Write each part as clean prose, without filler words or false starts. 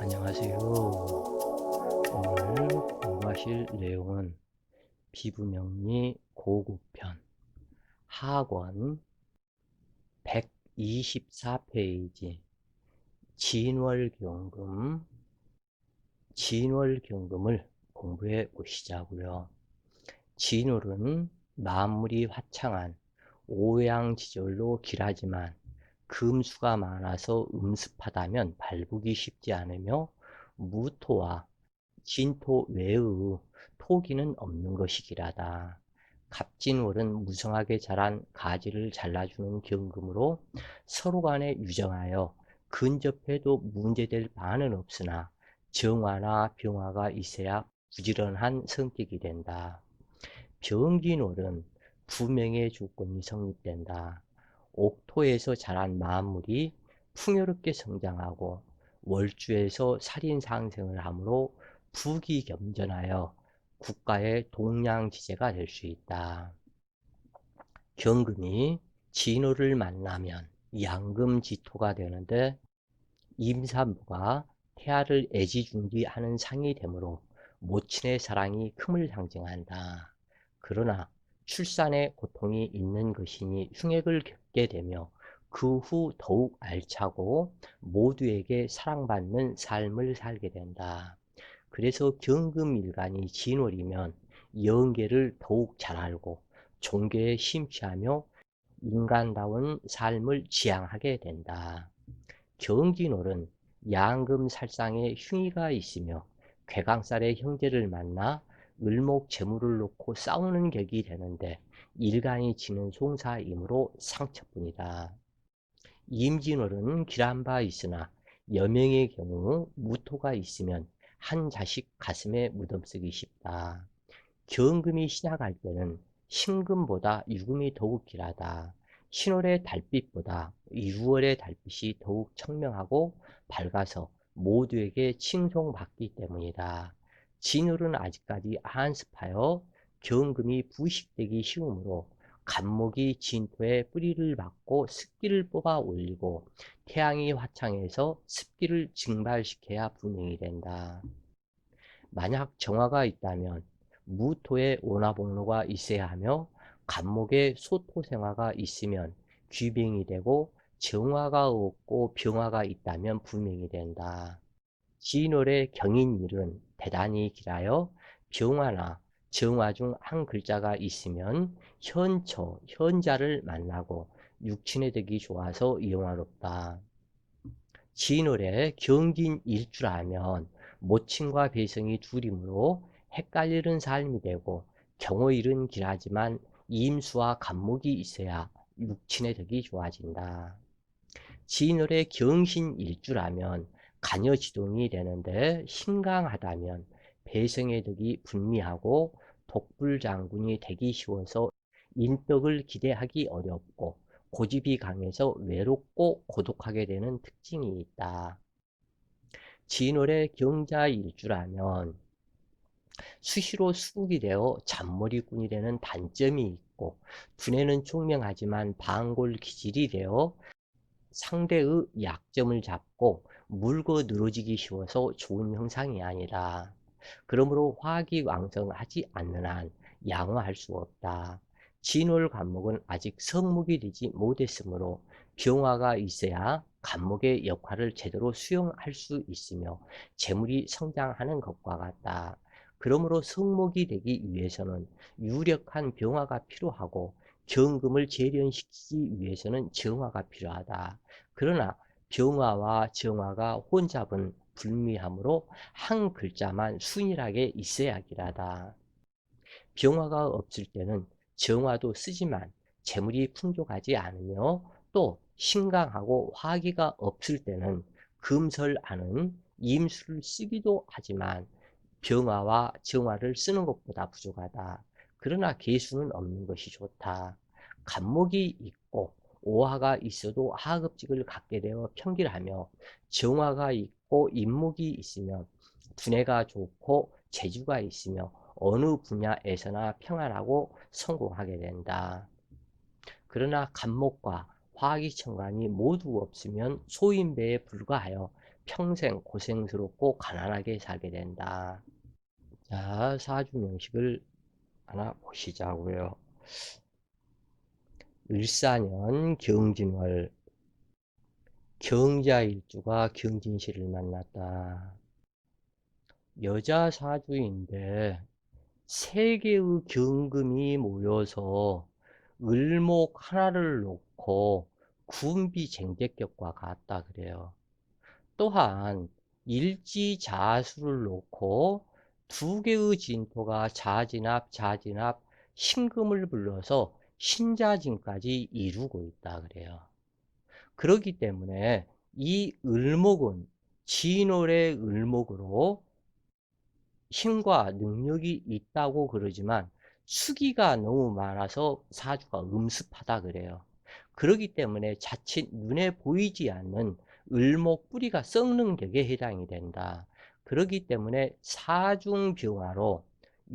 안녕하세요. 오늘 공부하실 내용은 피부명리 고급편 하권 124페이지 진월경금을 공부해 보시자고요. 진월은 만물이 화창한 오양지절로 길하지만 금수가 많아서 음습하다면 발붙기 쉽지 않으며 무토와 진토 외의 토기는 없는 것이기라다. 갑진월은 무성하게 자란 가지를 잘라주는 경금으로 서로 간에 유정하여 근접해도 문제될 바는 없으나 정화나 병화가 있어야 부지런한 성격이 된다. 병진월은 부명의 조건이 성립된다. 옥토에서 자란 만물이 풍요롭게 성장하고 월주에서 살인상생을 하므로 부귀겸전하여 국가의 동량지제가 될 수 있다. 경금이 진호를 만나면 양금지토가 되는데 임산부가 태아를 애지중지하는 상이 되므로 모친의 사랑이 큼을 상징한다. 그러나 출산의 고통이 있는 것이니 흉액을 겪게 되며 그 후 더욱 알차고 모두에게 사랑받는 삶을 살게 된다. 그래서 경금일간이 진월이면 영계를 더욱 잘 알고 종교에 심취하며 인간다운 삶을 지향하게 된다. 경진월은 양금살상에 흉의가 있으며 괴강살의 형제를 만나 을목재물을 놓고 싸우는 격이 되는데 일간이 지는 송사이므로 상처뿐이다. 임진월은 길한 바 있으나 여명의 경우 무토가 있으면 한 자식 가슴에 묻어쓰기 쉽다. 경금이 시작할 때는 신금보다 유금이 더욱 길하다. 신월의 달빛보다 6월의 달빛이 더욱 청명하고 밝아서 모두에게 칭송받기 때문이다. 진월은 아직까지 한습하여 경금이 부식되기 쉬우므로 간목이 진토에 뿌리를 박고 습기를 뽑아 올리고 태양이 화창해서 습기를 증발시켜야 분명이 된다. 만약 정화가 있다면 무토의 온화복로가 있어야 하며 간목의 소토생화가 있으면 귀병이 되고 정화가 없고 병화가 있다면 불명이 된다. 진월의 경인일은 대단히 길하여 병화나 정화 중 한 글자가 있으면 현처, 현자를 만나고 육친의 덕이 좋아서 영화롭다. 진월에 경진일주라면 모친과 배성이 둘이므로 헷갈리는 삶이 되고 경호일은 길하지만 임수와 간목이 있어야 육친의 덕이 좋아진다. 진월에 경신일주라면 간여지동이 되는데 신강하다면 배성의 덕이 분미하고 독불장군이 되기 쉬워서 인덕을 기대하기 어렵고 고집이 강해서 외롭고 고독하게 되는 특징이 있다. 진월의 경자일주라면 수시로 수국이 되어 잔머리꾼이 되는 단점이 있고 두뇌는 총명하지만 방골 기질이 되어 상대의 약점을 잡고 물고 늘어지기 쉬워서 좋은 형상이 아니다. 그러므로 화기 왕성하지 않는 한 양호할 수 없다. 진월 간목은 아직 성목이 되지 못했으므로 병화가 있어야 간목의 역할을 제대로 수행할 수 있으며 재물이 성장하는 것과 같다. 그러므로 성목이 되기 위해서는 유력한 병화가 필요하고 경금을 재련시키기 위해서는 정화가 필요하다. 그러나 병화와 정화가 혼잡은 불미하므로 한 글자만 순일하게 있어야 하기라다. 병화가 없을 때는 정화도 쓰지만 재물이 풍족하지 않으며 또 신강하고 화기가 없을 때는 금설하는 임수를 쓰기도 하지만 병화와 정화를 쓰는 것보다 부족하다. 그러나 개수는 없는 것이 좋다. 간목이 있고 오화가 있어도 하급직을 갖게 되어 평길하며 정화가 있고 인목이 있으면 두뇌가 좋고 재주가 있으며 어느 분야에서나 평안하고 성공하게 된다. 그러나 간목과 화기천간이 모두 없으면 소인배에 불과하여 평생 고생스럽고 가난하게 살게 된다. 자, 사주 명식을 하나 보시자고요. 을사년 경진월, 경자일주가 경진시를 만났다. 여자 사주인데 세 개의 경금이 모여서 을목 하나를 놓고 군비쟁제격과 같다 그래요. 또한 일지자수를 놓고 두 개의 진토가 자진합, 자진합, 신금을 불러서 신자진까지 이루고 있다 그래요. 그렇기 때문에 이 을목은 진월의 을목으로 힘과 능력이 있다고 그러지만 수기가 너무 많아서 사주가 음습하다 그래요. 그렇기 때문에 자칫 눈에 보이지 않는 을목 뿌리가 썩는 격에 해당이 된다. 그렇기 때문에 사중병화로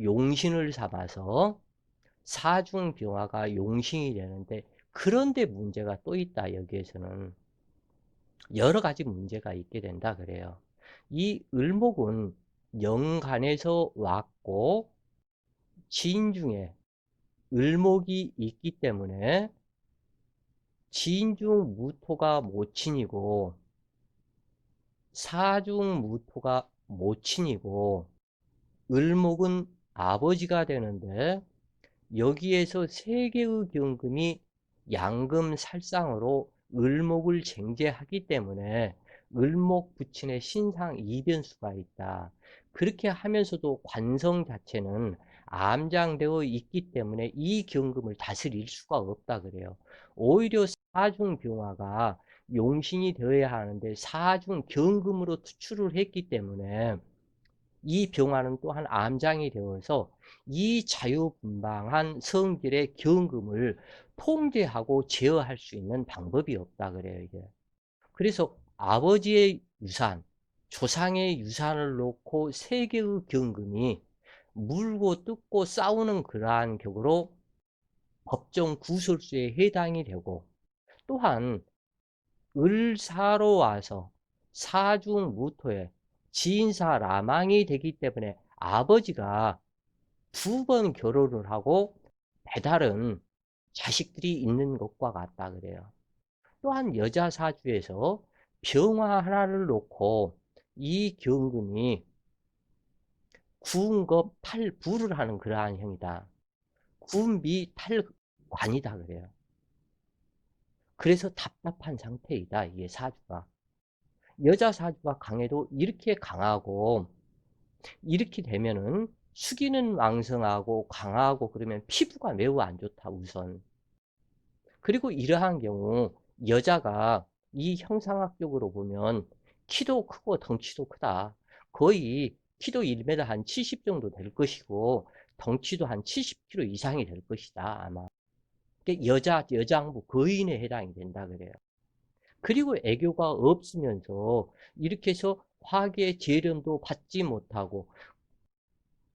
용신을 삼아서 사중병화가 용신이 되는데, 그런데 문제가 또 있다. 여기에서는 여러 가지 문제가 있게 된다 그래요. 이 을목은 영간에서 왔고 지인 중에 을목이 있기 때문에 지인 중 무토가 모친이고 사중 무토가 모친이고 을목은 아버지가 되는데, 여기에서 세 개의 경금이 양금살상으로 을목을 쟁제하기 때문에 을목 부친의 신상 이변수가 있다. 그렇게 하면서도 관성 자체는 암장되어 있기 때문에 이 경금을 다스릴 수가 없다 그래요. 오히려 사중병화가 용신이 되어야 하는데 사중 경금으로 투출을 했기 때문에 이 병화는 또한 암장이 되어서 이 자유분방한 성질의 경금을 통제하고 제어할 수 있는 방법이 없다 그래요, 이게. 그래서 아버지의 유산, 조상의 유산을 놓고 세 개의 경금이 물고 뜯고 싸우는 그러한 격으로 법정 구설수에 해당이 되고, 또한 을사로 와서 사중무토에 지인사 라망이 되기 때문에 아버지가 두 번 결혼을 하고 배다른 자식들이 있는 것과 같다 그래요. 또한 여자 사주에서 병화 하나를 놓고 이 경금이 구운겁 탈부를 하는 그러한 형이다. 구운비 탈관이다 그래요. 그래서 답답한 상태이다, 이게 사주가. 여자 사주가 강해도 이렇게 강하고 이렇게 되면은 수기는 왕성하고 강하고 그러면 피부가 매우 안 좋다 우선. 그리고 이러한 경우 여자가 이 형상학적으로 보면 키도 크고 덩치도 크다. 거의 키도 1m 한 70 정도 될 것이고 덩치도 한 70kg 이상이 될 것이다 아마. 여장부 거인에 해당이 된다 그래요. 그리고 애교가 없으면서 이렇게 해서 화기의 재련도 받지 못하고,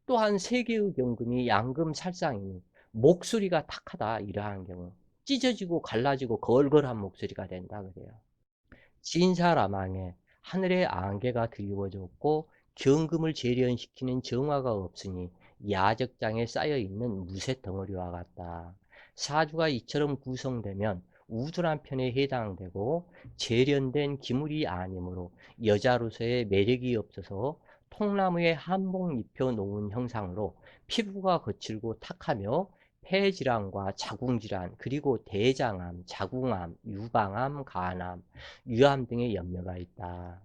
또한 세계의 경금이 양금살상이니 목소리가 탁하다. 이러한 경우 찢어지고 갈라지고 걸걸한 목소리가 된다 그래요. 진사라망에 하늘의 안개가 드리워졌고 경금을 재련시키는 정화가 없으니 야적장에 쌓여있는 무쇠 덩어리와 같다. 사주가 이처럼 구성되면 우둔한 편에 해당되고 재련된 기물이 아니므로 여자로서의 매력이 없어서 통나무에 한복 입혀 놓은 형상으로 피부가 거칠고 탁하며 폐질환과 자궁질환, 그리고 대장암, 자궁암, 유방암, 간암, 유암 등의 염려가 있다.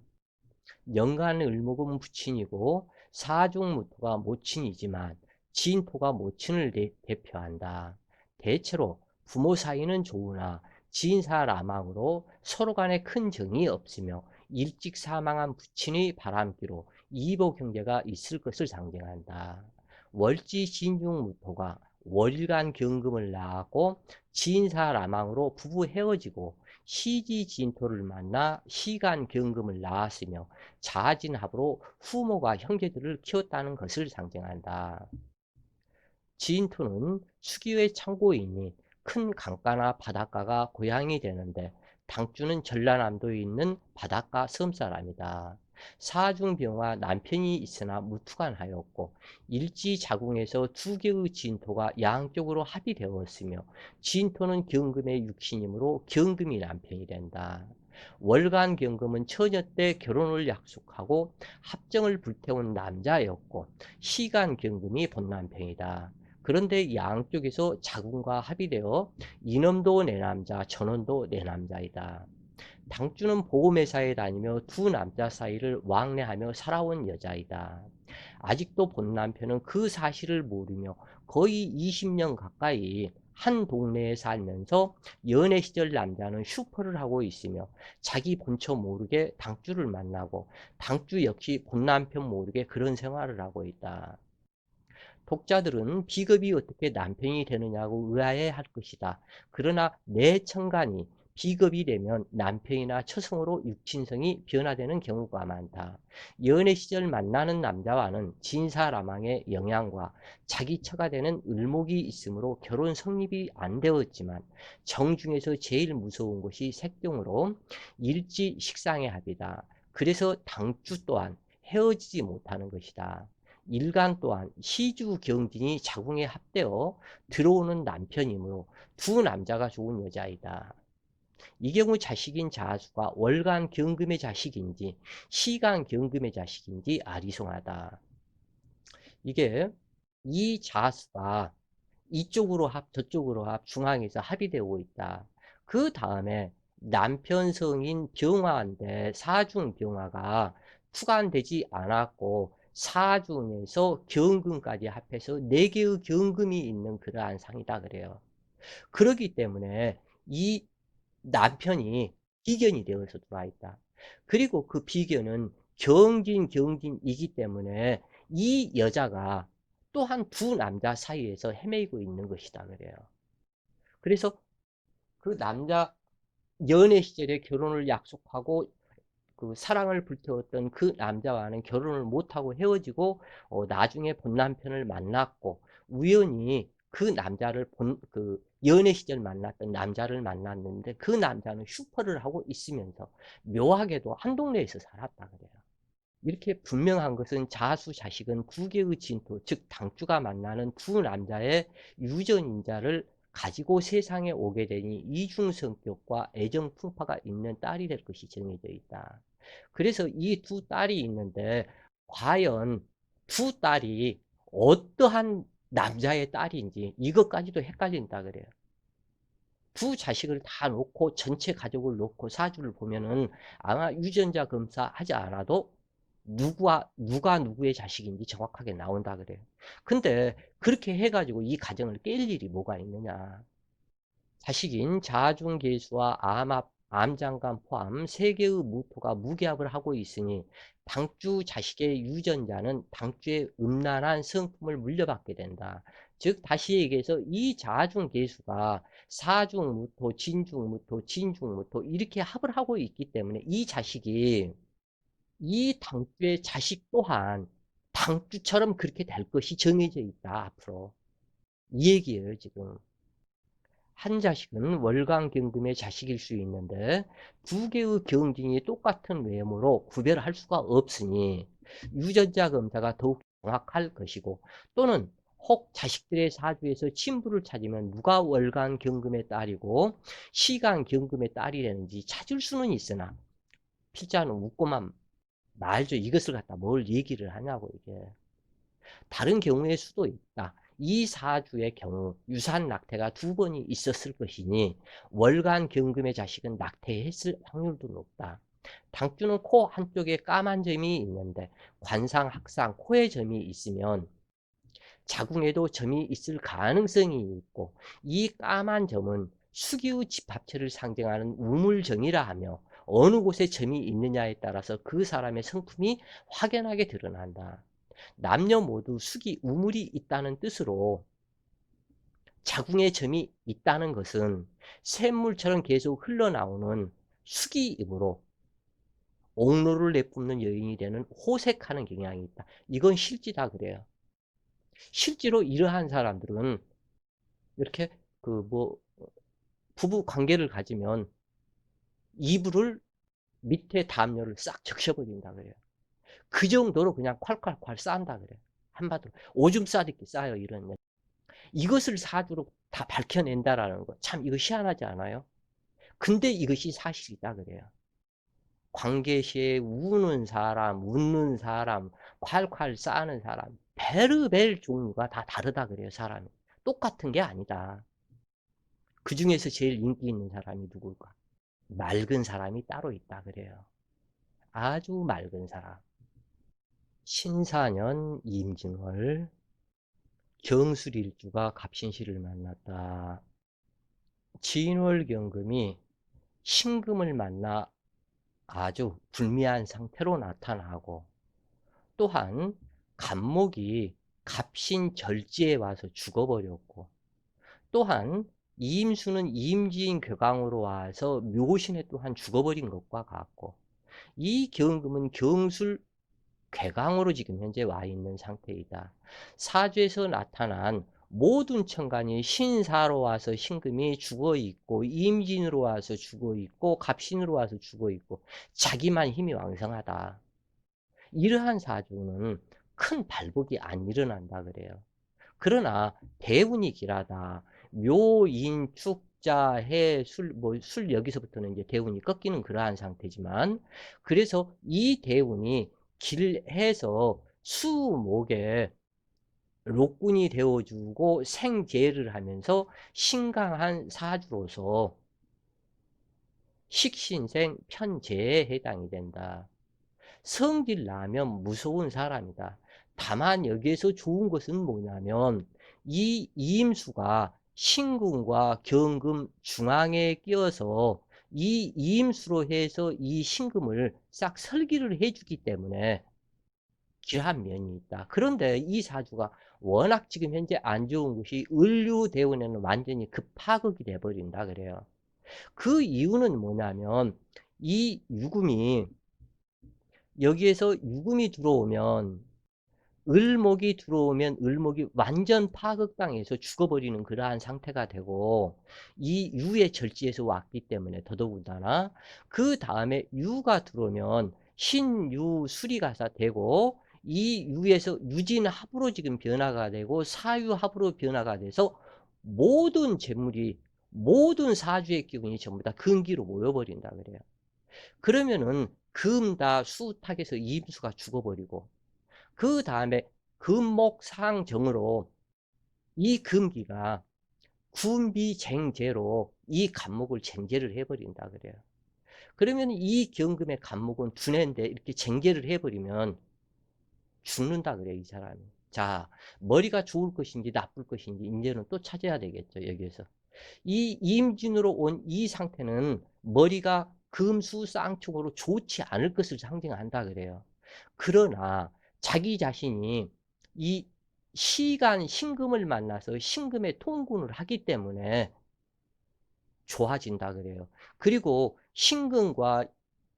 연간 을목은 부친이고 사중무토가 모친이지만 진토가 모친을 대표한다. 대체로 부모 사이는 좋으나 진사라망으로 서로 간에 큰 정이 없으며 일찍 사망한 부친의 바람기로 이복 형제가 있을 것을 상징한다. 월지 진중무토가 월간 경금을 낳았고 진사라망으로 부부 헤어지고 시지진토를 만나 시간 경금을 낳았으며 자진합으로 후모가 형제들을 키웠다는 것을 상징한다. 진토는 수기의 창고이니 큰 강가나 바닷가가 고향이 되는데 당주는 전라남도에 있는 바닷가 섬사람이다. 사중병화 남편이 있으나 무투간하였고 일지자궁에서 두 개의 진토가 양쪽으로 합의되었으며 진토는 경금의 육신이므로 경금이 남편이 된다. 월간 경금은 처녀 때 결혼을 약속하고 합정을 불태운 남자였고 시간 경금이 본남편이다. 그런데 양쪽에서 자궁과 합의되어 이놈도 내 남자 저놈도 내 남자이다. 당주는 보험회사에 다니며 두 남자 사이를 왕래하며 살아온 여자이다. 아직도 본 남편은 그 사실을 모르며 거의 20년 가까이 한 동네에 살면서 연애 시절 남자는 슈퍼를 하고 있으며 자기 본처 모르게 당주를 만나고 당주 역시 본 남편 모르게 그런 생활을 하고 있다. 독자들은 비겁이 어떻게 남편이 되느냐고 의아해할 것이다. 그러나 내 천간이 비겁이 되면 남편이나 처성으로 육친성이 변화되는 경우가 많다. 연애 시절 만나는 남자와는 진사라망의 영향과 자기 처가 되는 을목이 있으므로 결혼 성립이 안 되었지만 정중에서 제일 무서운 것이 색경으로 일지 식상의 합이다. 그래서 당주 또한 헤어지지 못하는 것이다. 일간 또한 시주 경진이 자궁에 합되어 들어오는 남편이므로 두 남자가 좋은 여자이다. 이 경우 자식인 자수가 월간 경금의 자식인지 시간 경금의 자식인지 아리송하다. 이게 이 자수가 이쪽으로 합 저쪽으로 합 중앙에서 합의되고 있다. 그 다음에 남편 성인 병화인데 사중 병화가 투간되지 않았고 사중에서 경금까지 합해서 4개의 경금이 있는 그러한 상이다 그래요. 그렇기 때문에 이 남편이 비견이 되어서 들어와 있다. 그리고 그 비견은 경진이기 때문에 이 여자가 또한 두 남자 사이에서 헤매고 있는 것이다 그래요. 그래서 그 남자 연애 시절에 결혼을 약속하고 그 사랑을 불태웠던 그 남자와는 결혼을 못하고 헤어지고 나중에 본 남편을 만났고 우연히 그 남자를 그 연애 시절 만났던 남자를 만났는데 그 남자는 슈퍼를 하고 있으면서 묘하게도 한 동네에서 살았다 그래요. 이렇게 분명한 것은 자수자식은 구계의 진토, 즉 당주가 만나는 두 남자의 유전인자를 가지고 세상에 오게 되니 이중성격과 애정풍파가 있는 딸이 될 것이 정해져 있다. 그래서 이 두 딸이 있는데 과연 두 딸이 어떠한 남자의 딸인지 이것까지도 헷갈린다 그래요. 두 자식을 다 놓고 전체 가족을 놓고 사주를 보면은 아마 유전자 검사하지 않아도 누가 누구의 자식인지 정확하게 나온다 그래요. 근데 그렇게 해가지고 이 가정을 깰 일이 뭐가 있느냐. 자식인 자중계수와 암장간 포함 3개의 무토가 무기합을 하고 있으니 당주 자식의 유전자는 당주의 음란한 성품을 물려받게 된다. 즉 다시 얘기해서 이 자중계수가 사중무토, 진중무토, 진중무토 이렇게 합을 하고 있기 때문에 이 자식이 이 당주의 자식 또한 당주처럼 그렇게 될 것이 정해져 있다 앞으로. 이 얘기예요 지금. 한 자식은 월간경금의 자식일 수 있는데 두 개의 경진이 똑같은 외모로 구별할 수가 없으니 유전자 검사가 더욱 정확할 것이고 또는 혹 자식들의 사주에서 친부를 찾으면 누가 월간경금의 딸이고 시간경금의 딸이 되는지 찾을 수는 있으나 필자는 웃고만 말죠. 이것을 갖다 뭘 얘기를 하냐고 이게. 다른 경우의 수도 있다. 이 사주의 경우 유산 낙태가 2번이 있었을 것이니 월간 경금의 자식은 낙태했을 확률도 높다. 당주는 코 한쪽에 까만 점이 있는데 관상, 학상, 코에 점이 있으면 자궁에도 점이 있을 가능성이 있고 이 까만 점은 수기의 집합체를 상징하는 우물정이라 하며 어느 곳에 점이 있느냐에 따라서 그 사람의 성품이 확연하게 드러난다. 남녀 모두 수기, 우물이 있다는 뜻으로 자궁에 점이 있다는 것은 샘물처럼 계속 흘러나오는 수기이므로 옥로를 내뿜는 여인이 되는 호색하는 경향이 있다. 이건 실지다 그래요. 실제로 이러한 사람들은 이렇게 그 뭐 부부 관계를 가지면 이불을 밑에 담요를 싹 적셔버린다 그래요. 그 정도로 그냥 콸콸콸 싼다 그래요. 한마디로 오줌 싸듯이 싸요 이런 일. 이것을 사주로 다 밝혀낸다라는 거 참 이거 희한하지 않아요? 근데 이것이 사실이다 그래요. 관계시에 우는 사람, 웃는 사람, 콸콸 싸는 사람, 베르벨 종류가 다 다르다 그래요 사람이. 똑같은 게 아니다. 그 중에서 제일 인기 있는 사람이 누굴까? 맑은 사람이 따로 있다 그래요. 아주 맑은 사람. 신사년 임증월 경술일주가 갑신시를 만났다. 진월경금이 신금을 만나 아주 불미한 상태로 나타나고 또한 갑목이 갑신절지에 와서 죽어버렸고 또한 이임수는 임진 궤강으로 와서 묘신에 또한 죽어버린 것과 같고 이 경금은 경술 궤강으로 지금 현재 와 있는 상태이다. 사주에서 나타난 모든 천간이 신사로 와서 신금이 죽어 있고 임진으로 와서 죽어 있고 갑신으로 와서 죽어 있고 자기만 힘이 왕성하다. 이러한 사주는 큰 발복이 안 일어난다 그래요. 그러나 대운이 길하다. 묘, 인, 축자, 해, 술, 술 여기서부터는 이제 대운이 꺾이는 그러한 상태지만 그래서 이 대운이 길해서 수목에 록군이 되어주고 생재를 하면서 신강한 사주로서 식신생 편재에 해당이 된다. 성질 나면 무서운 사람이다. 다만 여기에서 좋은 것은 뭐냐면 이 이임수가 신금과 경금 중앙에 끼어서 이 이임수로 해서 이 신금을 싹 설기를 해주기 때문에 귀한 면이 있다. 그런데 이 사주가 워낙 지금 현재 안 좋은 것이 을류대운에는 완전히 급파극이 돼버린다 그래요. 그 이유는 뭐냐면 이 유금이 여기에서 유금이 들어오면 을목이 들어오면 을목이 완전 파극당해서 죽어버리는 그러한 상태가 되고 이 유의 절지에서 왔기 때문에 더더군다나 그 다음에 유가 들어오면 신유 수리가사 되고 이 유에서 유진합으로 지금 변화가 되고 사유합으로 변화가 돼서 모든 재물이 모든 사주의 기운이 전부 다 근기로 모여버린다 그래요. 그러면은 금다 수탁에서 이임수가 죽어버리고 그 다음에 금목상정으로 이 금기가 군비쟁제로 이 간목을 쟁제를 해버린다 그래요. 그러면 이 경금의 간목은 두뇌인데 이렇게 쟁제를 해버리면 죽는다 그래요 이 사람이. 자, 머리가 좋을 것인지 나쁠 것인지 이제는 또 찾아야 되겠죠 여기에서. 이 임진으로 온 이 상태는 머리가 금수 쌍충으로 좋지 않을 것을 상징한다 그래요. 그러나 자기 자신이 이 시간 신금을 만나서 신금의 통군을 하기 때문에 좋아진다 그래요. 그리고 신금과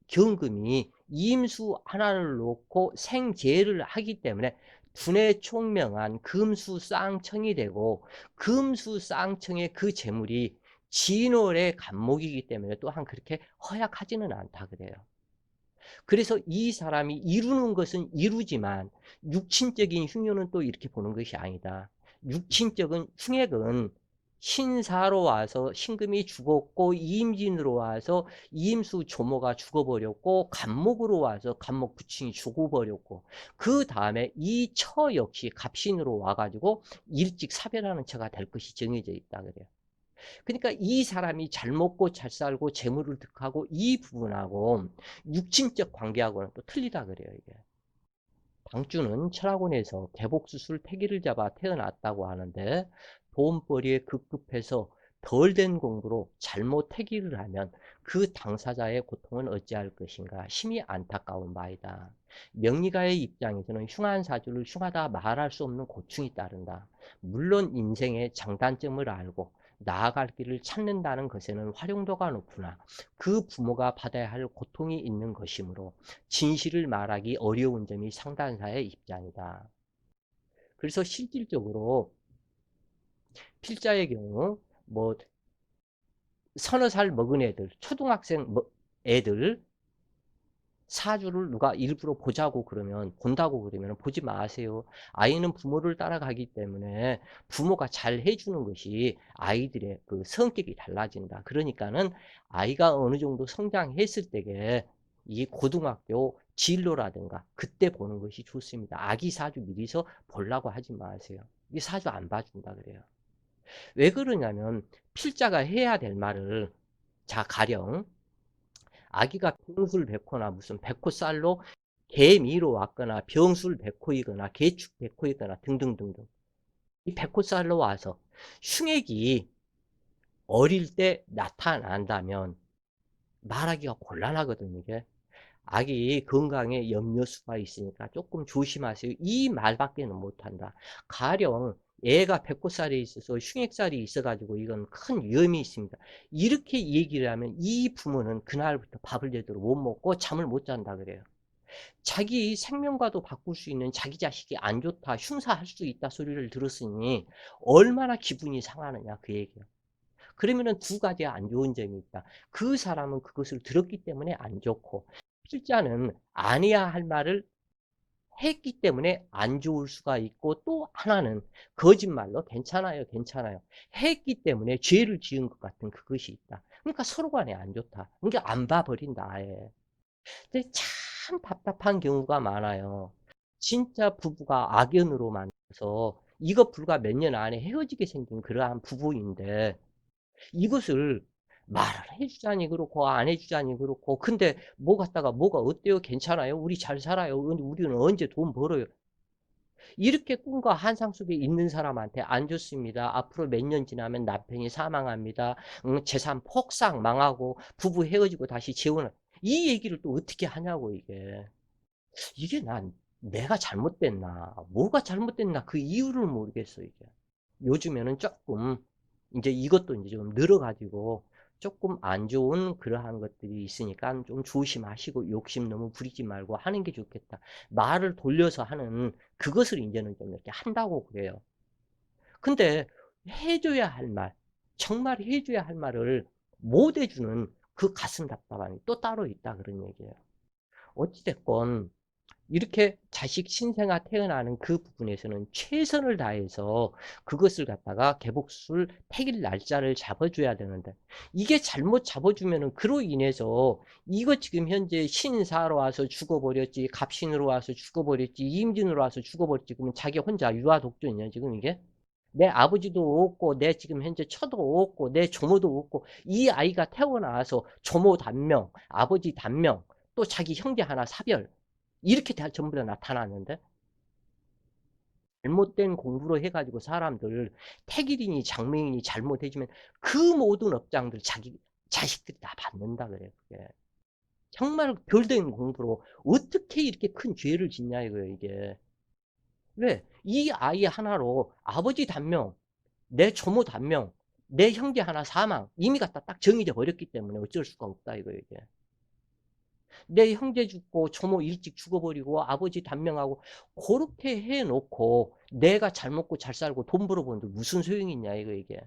경금이 임수 하나를 놓고 생재를 하기 때문에 두뇌 총명한 금수쌍청이 되고 금수쌍청의 그 재물이 진월의 간목이기 때문에 또한 그렇게 허약하지는 않다 그래요. 그래서 이 사람이 이루는 것은 이루지만 육친적인 흉년은 또 이렇게 보는 것이 아니다. 육친적인 흉액은 신사로 와서 신금이 죽었고 이임진으로 와서 이임수 조모가 죽어버렸고 간목으로 와서 간목 부친이 죽어버렸고 그 다음에 이 처 역시 갑신으로 와가지고 일찍 사별하는 처가 될 것이 정해져 있다 그래요. 그러니까 이 사람이 잘 먹고 잘 살고 재물을 득하고 이 부분하고 육친적 관계하고는 또 틀리다 그래요 이게. 방주는 철학원에서 개복수술 패기를 잡아 태어났다고 하는데 돈벌이에 급급해서 덜 된 공부로 잘못 태기를 하면 그 당사자의 고통은 어찌할 것인가 심히 안타까운 바이다. 명리가의 입장에서는 흉한 사주를 흉하다 말할 수 없는 고충이 따른다. 물론 인생의 장단점을 알고 나아갈 길을 찾는다는 것에는 활용도가 높으나 그 부모가 받아야 할 고통이 있는 것이므로 진실을 말하기 어려운 점이 상담사의 입장이다. 그래서 실질적으로 필자의 경우 뭐 서너 살 먹은 애들 초등학생 애들 사주를 누가 일부러 보자고 그러면 본다고 그러면 보지 마세요. 아이는 부모를 따라가기 때문에 부모가 잘 해주는 것이 아이들의 그 성격이 달라진다. 그러니까는 아이가 어느 정도 성장했을 때에 이 고등학교 진로라든가 그때 보는 것이 좋습니다. 아기 사주 미리서 보려고 하지 마세요. 이 사주 안 봐준다 그래요. 왜 그러냐면 필자가 해야 될 말을, 자 가령 아기가 병술 백호나 무슨 백호살로 개미로 왔거나 병술 백호이거나 개축 백호이거나 등등등등, 이 백호살로 와서 흉액이 어릴 때 나타난다면 말하기가 곤란하거든요. 이게 아기 건강에 염려수가 있으니까 조금 조심하세요. 이 말밖에는 못한다. 가령 애가 백호살이 있어서 흉액살이 있어가지고 이건 큰 위험이 있습니다. 이렇게 얘기를 하면 이 부모는 그날부터 밥을 제대로 못 먹고 잠을 못 잔다 그래요. 자기 생명과도 바꿀 수 있는 자기 자식이 안 좋다, 흉사할 수 있다 소리를 들었으니 얼마나 기분이 상하느냐 그 얘기예요. 그러면은 두 가지 안 좋은 점이 있다. 그 사람은 그것을 들었기 때문에 안 좋고, 필자는 안 해야 할 말을 했기 때문에 안 좋을 수가 있고, 또 하나는 거짓말로 괜찮아요, 괜찮아요. 했기 때문에 죄를 지은 것 같은 그것이 있다. 그러니까 서로 간에 안 좋다. 그러니까 안 봐버린다, 아예. 근데 참 답답한 경우가 많아요. 진짜 부부가 악연으로 만나서 이거 불과 몇 년 안에 헤어지게 생긴 그러한 부부인데, 이것을 말을 해주자니 그렇고 안 해주자니 그렇고, 근데 뭐 갖다가 뭐가 어때요? 괜찮아요? 우리 잘 살아요? 우리는 언제 돈 벌어요? 이렇게 꿈과 환상 속에 있는 사람한테 안 좋습니다. 앞으로 몇 년 지나면 남편이 사망합니다. 재산 폭삭 망하고 부부 헤어지고 다시 재혼을, 이 얘기를 또 어떻게 하냐고. 이게 난 내가 잘못됐나 뭐가 잘못됐나 그 이유를 모르겠어 이게. 요즘에는 조금 이제 이것도 이제 좀 늘어가지고 조금 안 좋은 그러한 것들이 있으니까 좀 조심하시고 욕심 너무 부리지 말고 하는 게 좋겠다. 말을 돌려서 하는 그것을 이제는 좀 이렇게 한다고 그래요. 근데 해줘야 할 말, 정말 해줘야 할 말을 못 해주는 그 가슴 답답함이 또 따로 있다 그런 얘기예요. 어찌됐건 이렇게 자식 신생아 태어나는 그 부분에서는 최선을 다해서 그것을 갖다가 개복술 택일 날짜를 잡아줘야 되는데, 이게 잘못 잡아주면은 그로 인해서 이거 지금 현재 신사로 와서 죽어버렸지, 갑신으로 와서 죽어버렸지, 임진으로 와서 죽어버렸지, 그러면 자기 혼자 유아 독존이냐 지금 이게? 내 아버지도 없고 내 지금 현재 처도 없고 내 조모도 없고, 이 아이가 태어나서 조모 단명, 아버지 단명, 또 자기 형제 하나 사별, 이렇게 다 전부 다 나타났는데, 잘못된 공부로 해가지고 사람들 택일이니 장명이니 잘못해주면 그 모든 업장들 자기 자식들이 다 받는다 그래요. 그게 정말 별된 공부로 어떻게 이렇게 큰 죄를 짓냐 이거예요 이게. 왜? 이 아이 하나로 아버지 단명, 내 조모 단명, 내 형제 하나 사망, 이미 갖다 딱 정해져 버렸기 때문에 어쩔 수가 없다 이거예요 이게. 내 형제 죽고 조모 일찍 죽어버리고 아버지 단명하고 그렇게 해놓고 내가 잘 먹고 잘 살고 돈 벌어보는데 무슨 소용이 있냐 이게.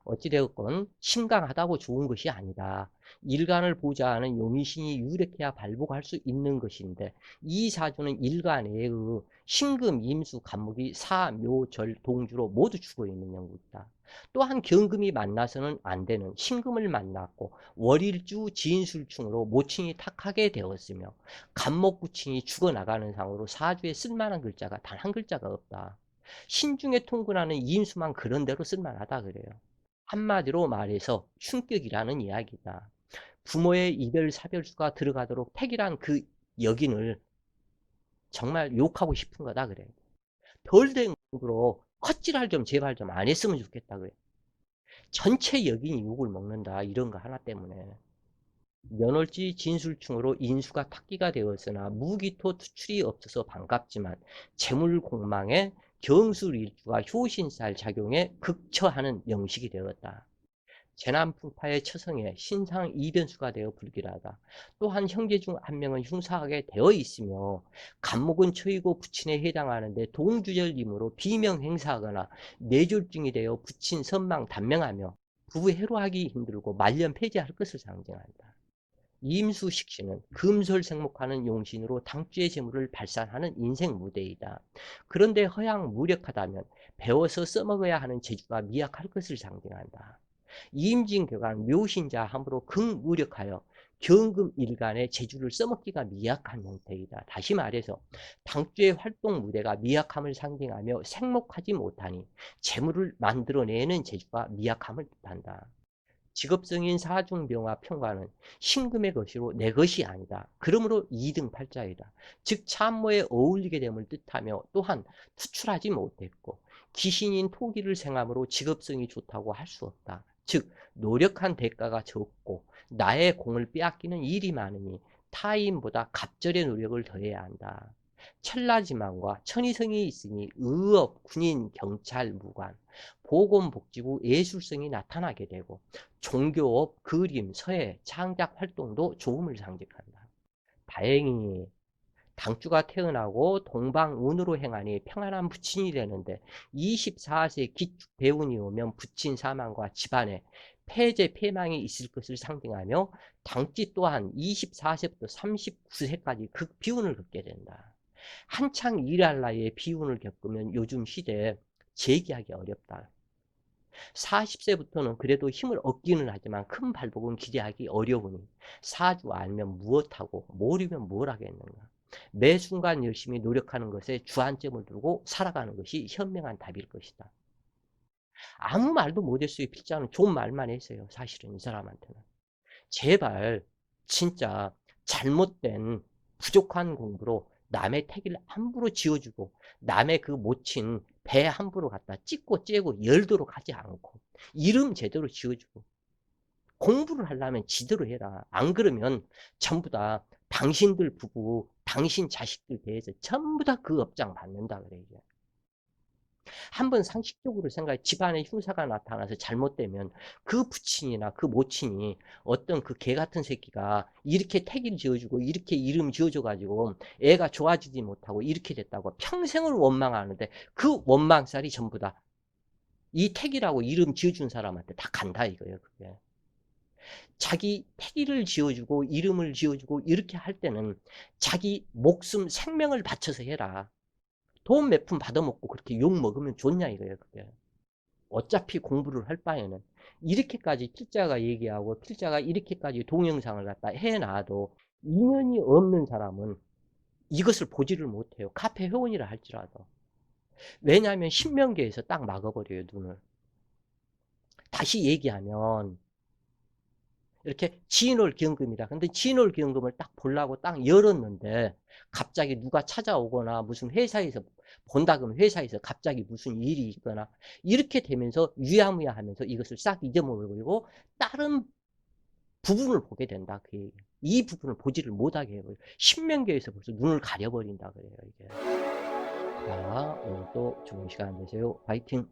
어찌되었건 신강하다고 좋은 것이 아니다. 일간을 보자 하는 용의신이 유력해야 발복할 수 있는 것인데, 이 사주는 일간의 신금, 임수, 간목이 사, 묘, 절, 동주로 모두 죽어 있는 형국이다. 또한 경금이 만나서는 안 되는 신금을 만났고, 월일주 진술충으로 모친이 탁하게 되었으며, 간목구친이 죽어나가는 상으로 사주에 쓸만한 글자가 단 한 글자가 없다. 신중에 통근하는 임수만 그런 대로 쓸만하다 그래요. 한마디로 말해서 충격이라는 이야기다. 부모의 이별 사별수가 들어가도록 택이란 그 여긴을 정말 욕하고 싶은 거다 그래. 별된 공부로 헛질할 좀 제발 좀 안 했으면 좋겠다 그래. 전체 여긴이 욕을 먹는다 이런 거 하나 때문에. 면월지 진술충으로 인수가 탁기가 되었으나 무기토 투출이 없어서 반갑지만 재물공망에 경술일주가 효신살 작용에 극처하는 영식이 되었다. 재난풍파의 처성에 신상 이변수가 되어 불길하다. 또한 형제 중 한 명은 흉사하게 되어 있으며 간목은 처이고 부친에 해당하는데 동주절임으로 비명 행사하거나 뇌졸중이 되어 부친 선망 단명하며 부부 해로하기 힘들고 말년 폐지할 것을 상징한다. 임수식 씨는 금설생목하는 용신으로 당주의 재물을 발산하는 인생 무대이다. 그런데 허양무력하다면 배워서 써먹어야 하는 재주가 미약할 것을 상징한다. 이임진교가 묘신자 함으로 극무력하여 경금일간의 재주를 써먹기가 미약한 형태이다. 다시 말해서 당주의 활동 무대가 미약함을 상징하며 생목하지 못하니 재물을 만들어내는 재주가 미약함을 뜻한다. 직업성인 사중병화 평가는 신금의 것이로 내 것이 아니다. 그러므로 이등팔자이다. 즉 참모에 어울리게 됨을 뜻하며 또한 투출하지 못했고 귀신인 토기를 생함으로 직업성이 좋다고 할 수 없다. 즉 노력한 대가가 적고 나의 공을 빼앗기는 일이 많으니 타인보다 갑절의 노력을 더해야 한다. 천라지망과 천의성이 있으니 의업, 군인, 경찰, 무관, 보건복지부, 예술성이 나타나게 되고 종교업, 그림, 서예, 창작 활동도 좋음을 상징한다. 다행히 당주가 태어나고 동방운으로 행하니 평안한 부친이 되는데 24세 기축 대운이 오면 부친 사망과 집안에 폐재 폐망이 있을 것을 상징하며 당지 또한 24세부터 39세까지 극비운을 겪게 된다. 한창 일할 나이에 비운을 겪으면 요즘 시대에 재기하기 어렵다. 40세부터는 그래도 힘을 얻기는 하지만 큰 발복은 기대하기 어려우니 사주 알면 무엇하고 모르면 뭘 하겠는가. 매 순간 열심히 노력하는 것에 주안점을 두고 살아가는 것이 현명한 답일 것이다. 아무 말도 못했어요. 필자는 좋은 말만 했어요. 사실은 이 사람한테는. 제발 진짜 잘못된 부족한 공부로 남의 택일 함부로 지어주고 남의 그 모친 배 함부로 갖다 찢고 째고 열도록 하지 않고 이름 제대로 지어주고 공부를 하려면 지대로 해라. 안 그러면 전부 다 당신들 부부, 당신 자식들 대해서 전부 다 그 업장 받는다 그래 이제. 한번 상식적으로 생각해. 집안에 흉사가 나타나서 잘못되면 그 부친이나 그 모친이 어떤 그 개 같은 새끼가 이렇게 택일 지어주고 이렇게 이름 지어줘가지고 애가 좋아지지 못하고 이렇게 됐다고 평생을 원망하는데 그 원망살이 전부 다 이 택이라고 이름 지어준 사람한테 다 간다 이거예요. 그게. 자기 택일을 지어주고 이름을 지어주고 이렇게 할 때는 자기 목숨 생명을 바쳐서 해라. 돈 몇 푼 받아먹고 그렇게 욕 먹으면 좋냐 이거예요. 그게. 어차피 공부를 할 바에는 이렇게까지 필자가 얘기하고 필자가 이렇게까지 동영상을 갖다 해놔도 인연이 없는 사람은 이것을 보지를 못해요. 카페 회원이라 할지라도. 왜냐하면 신명계에서 딱 막아버려요. 눈을. 다시 얘기하면 이렇게 진월기연금이다. 근데 진월기연금을 딱 보려고 딱 열었는데 갑자기 누가 찾아오거나 무슨 회사에서 본다 그러면 회사에서 갑자기 무슨 일이 있거나 이렇게 되면서 유야무야 하면서 이것을 싹 잊어먹어버리고 다른 부분을 보게 된다. 그 얘기. 이 부분을 보지를 못하게 해버려요. 신명계에서 벌써 눈을 가려버린다 그래요. 이게. 자, 오늘도 좋은 시간 되세요. 파이팅!